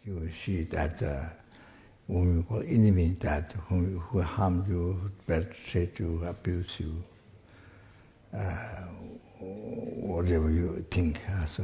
you will see that whom you call enemy, that who harm you, who treat you, abuse you, whatever you think as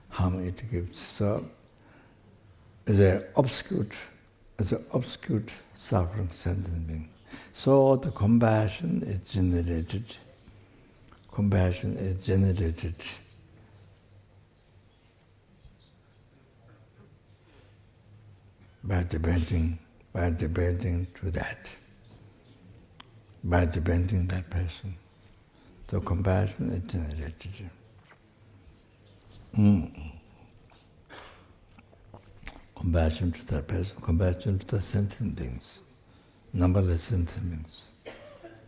harm it gives. So the obscure suffering sentient being. So the compassion is generated. Compassion is generated by depending to that, by depending that person. So compassion is generated. Compassion to that person, compassion to the sentient beings, numberless sentient beings.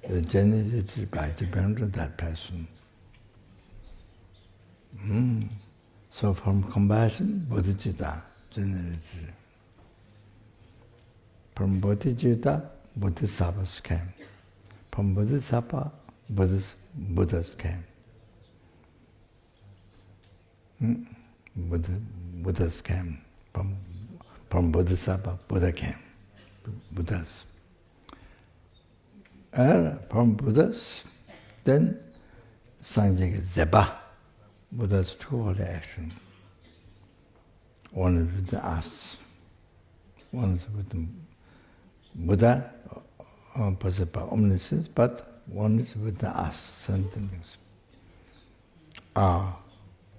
Is generated by depending on that person. So from compassion, bodhichitta generated. From bodhichitta, bodhisattvas came. From bodhisattva, Buddhas came. Buddhas came. From bodhisattva, Buddha came. Buddhas. And from Buddhas, then Sanjaya Zopa. Buddha's two holy actions. One is with us. One is with the Buddha, possessed by omniscience, but one is with the us, sentient beings.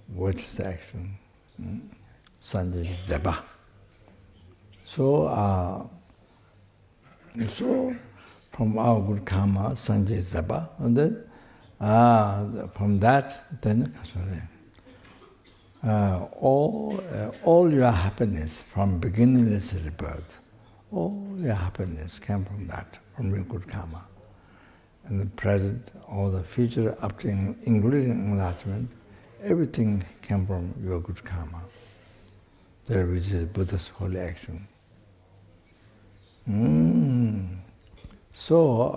Which is the action? Sanjaya Zopa. So from our good karma, Sanjaya Zopa, and then from that, then all your happiness from beginningless rebirth, all your happiness came from that, from your good karma. And the present, all the future, up to including enlightenment, everything came from your good karma. That which is Buddha's holy action. So,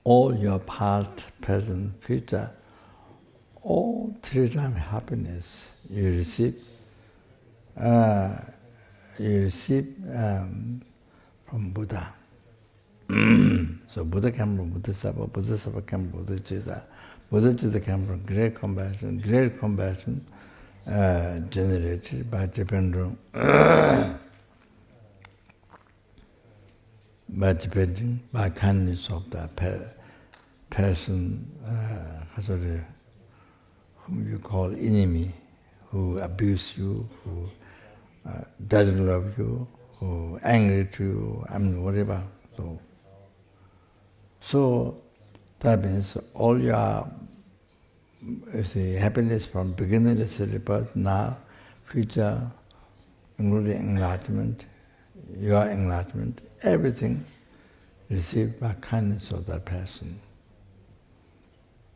all your past, present, future, all three times happiness you receive from Buddha. So Buddha came from bodhisattva, bodhisattva came from bodhicitta, bodhicitta came from great compassion generated by depending by kindness of the person whom you call enemy, who abuse you, who doesn't love you, who angry to you, whatever. So that means all your happiness from beginningless rebirth, now, future, including enlightenment, your enlightenment, everything received by kindness of that person.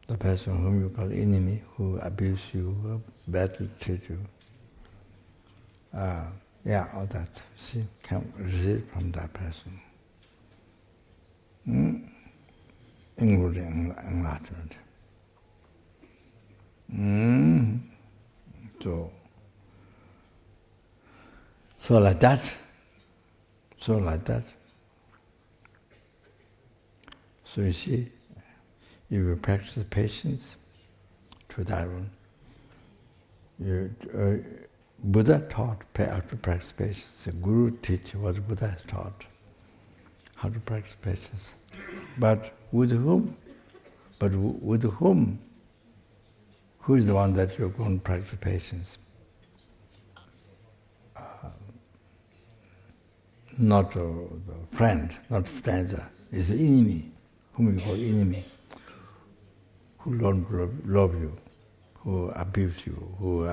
The person whom you call enemy, who abuse you, who badly treat you. All that, can receive from that person. Including enlightenment. So like that. So you see, you will practice patience to that one. Buddha taught how to practice patience. The Guru teaches what Buddha has taught, how to practice patience. But with whom? Who is the one that you're going to practice patience? Not a friend, not a stranger. It's the enemy, whom you call enemy, who don't love you, who abuse you, who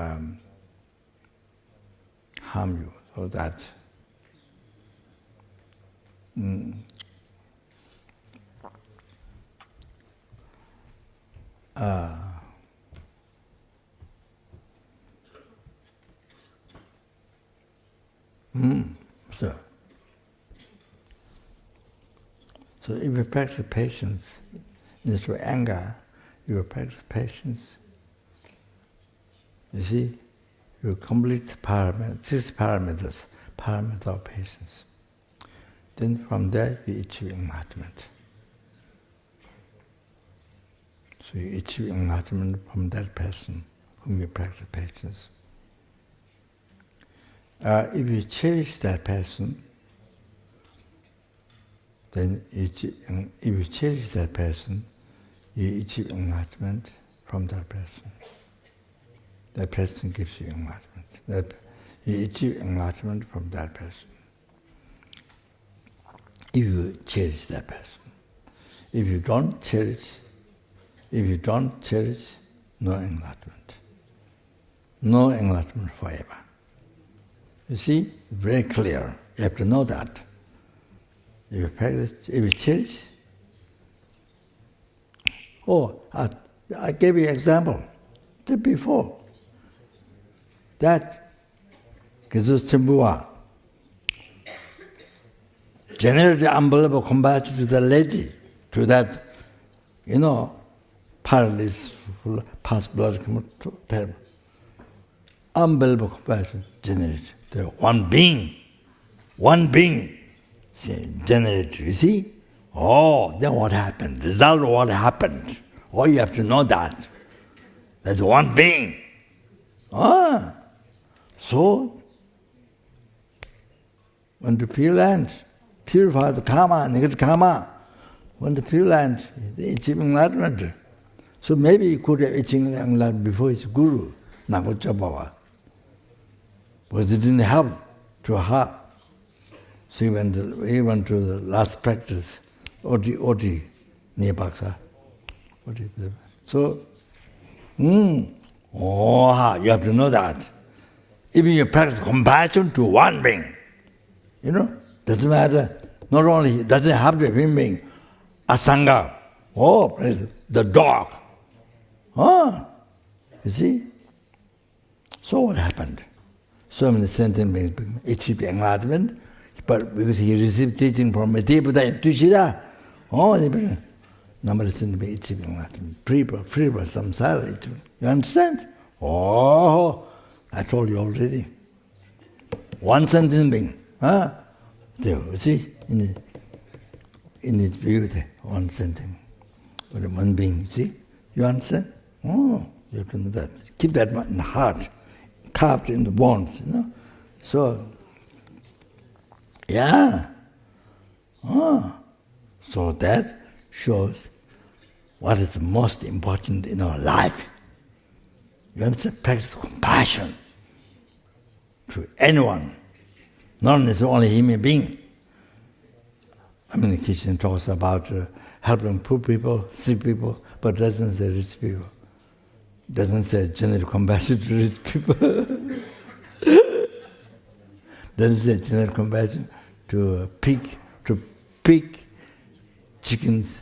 harm you, so that So if you practice patience instead of anger, you will practice patience. You see, you complete 6 parameters, parameter of patience. Then from there you achieve enlightenment. So you achieve enlightenment from that person whom you practice patience. If you cherish that person, then if you cherish that person, you achieve enlightenment from that person. That person gives you enlightenment. You achieve enlightenment from that person. If you cherish that person. If you don't cherish, no enlightenment. No enlightenment forever. You see, very clear. You have to know that. If you practice, if you cherish. I gave you an example just before. That Jesus Timbua generated unbelievable compassion to the lady, to that, paralyzed, past blood, terrible. Unbelievable compassion generated. The one being generated, you see? Then what happened? Result of what happened. You have to know that. There's one being. So, when the Pure Land purify the karma, negative karma, when the Pure Land, they achieve enlightenment. So maybe he could have achieved enlightenment before his guru, Nagocha Baba. Because it didn't help to her. So he went to the last practice, Oti, Nepaksa. So, you have to know that. Even you practice compassion to one being, doesn't matter. Not only doesn't have to be being, a sangha, the dog. You see? So what happened? So many sentient beings achieved enlightenment, but because he received teaching from a Buddha in Tushida, number of sentient beings achieved enlightenment. Free from samsara. You understand? I told you already. One sentient being. There, you see? In his view, one sentient. But one being, see? You understand? You have to know that. Keep that in the heart, carved in the bones, So, so that shows what is most important in our life. You understand? Practice compassion to anyone, not necessarily only human being. The Christian talks about helping poor people, sick people, but doesn't say rich people. Doesn't say general compassion to rich people. Doesn't say general compassion to pig, chickens,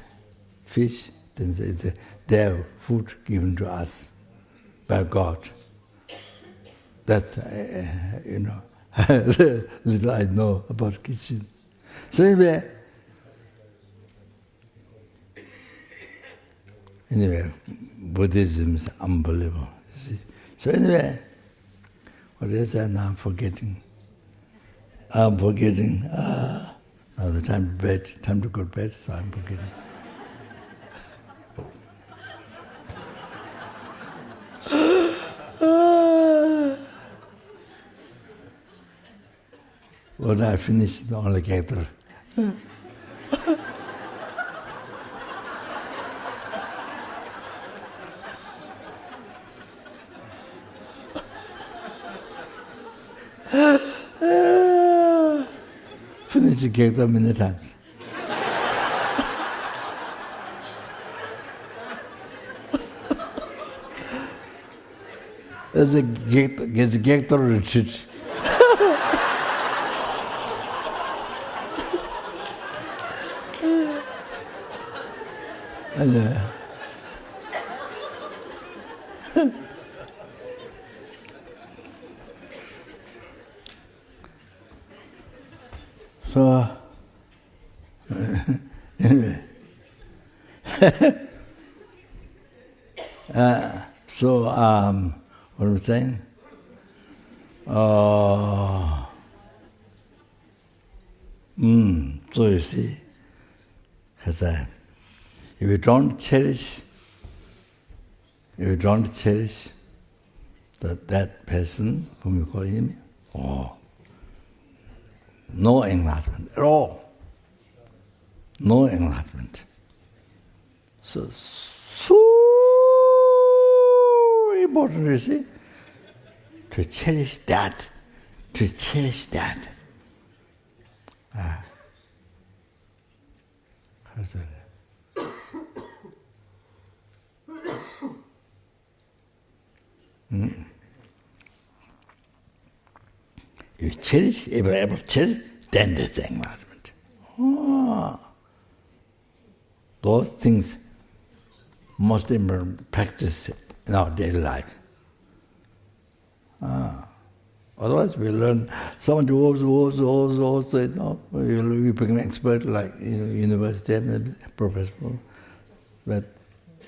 fish. Doesn't say their food given to us by God. That's, little I know about kitchen. So anyway, Buddhism is unbelievable. See? So anyway, what is that now? I'm forgetting. Now the time to go to bed, so I'm forgetting. When I finished the only character. Finished the character many times. There's a character retreat. So, anyway, what am I saying? So you see, because if you don't cherish that person whom you call enemy, no enlightenment at all. No enlightenment. So important, you see, to cherish that. You cherish, if you're able to cherish, then there's enlightenment. Those things most important practice in our daily life. Otherwise, we learn so much words, we become expert like university professor. But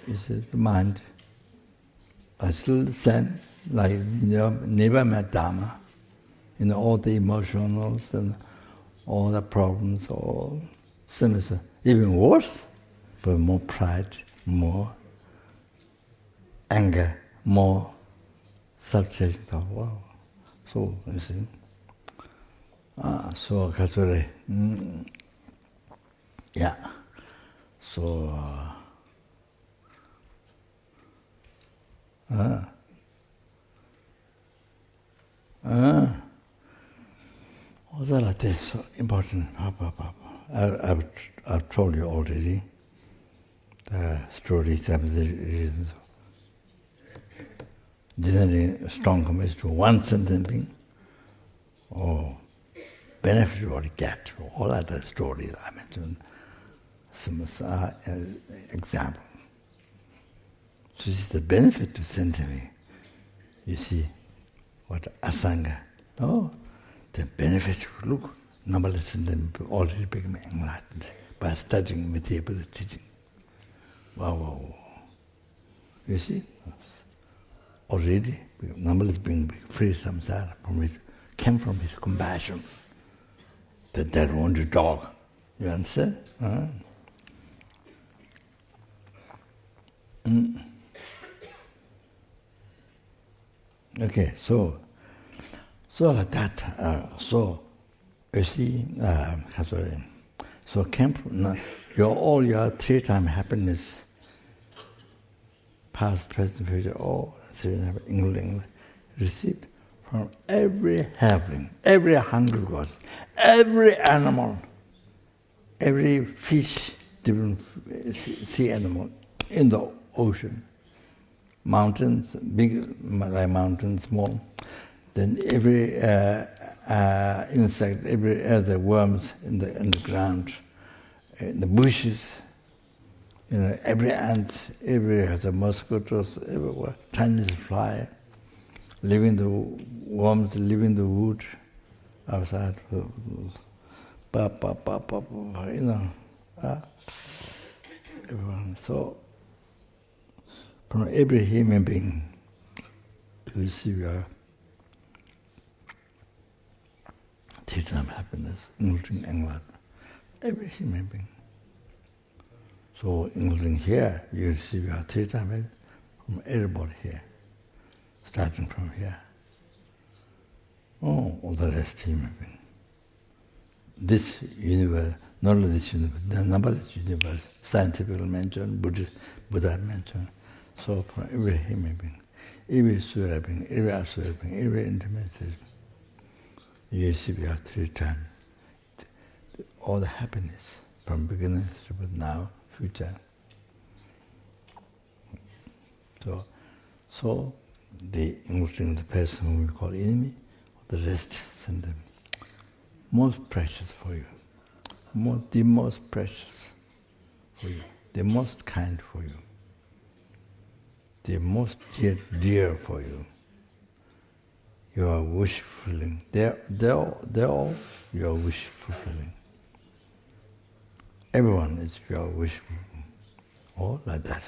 you see, the mind is still the same, like never met Dharma. All the emotionals and all the problems, all similar, even worse, but more pride, more anger, more self-judgment. Wow. So, you see. So, Kasuri, yeah. So, what's that like this? So important. I've told you already the stories of the reasons. Generating strong commitment to one sentient being, or benefit or get, all other stories I mentioned, some example. So this is the benefit to sentient being. You see, what asanga, the benefit, look, numberless sentient beings already become enlightened by studying material teaching. Wow. You see? Already, numberless being free samsara came from his compassion. That wounded dog. You understand? Okay, so like that. So you see, so came from all your three-time happiness, past, present, future, all English, received from every halfling, every hungry ghost, every animal, every fish, different sea animal in the ocean, mountains, big like mountains, small. Then every insect, every other worms in the ground, in the bushes. Every ant, every has a mosquitoes, everywhere, tiny fly, living the worms, living the wood outside. Everyone. So, from every human being, you receive your three-time happiness, including enlightenment. Every human being. So, including here, you receive your three-time happiness from everybody here, starting from here. All the rest human being. This universe, not only this universe, the numberless universe, scientifically mentioned, Buddha mentioned. So, from every human being, every Sura being, every Asura being, every intermediate, you receive your three-time, all the happiness from beginning to now, future. So including the person whom we call enemy, the rest send them. Most precious for you, the most precious for you, the most kind for you, the most dear for you. Your wish fulfilling. They're all your wish fulfilling. Everyone is your wish fulfilling. All like that.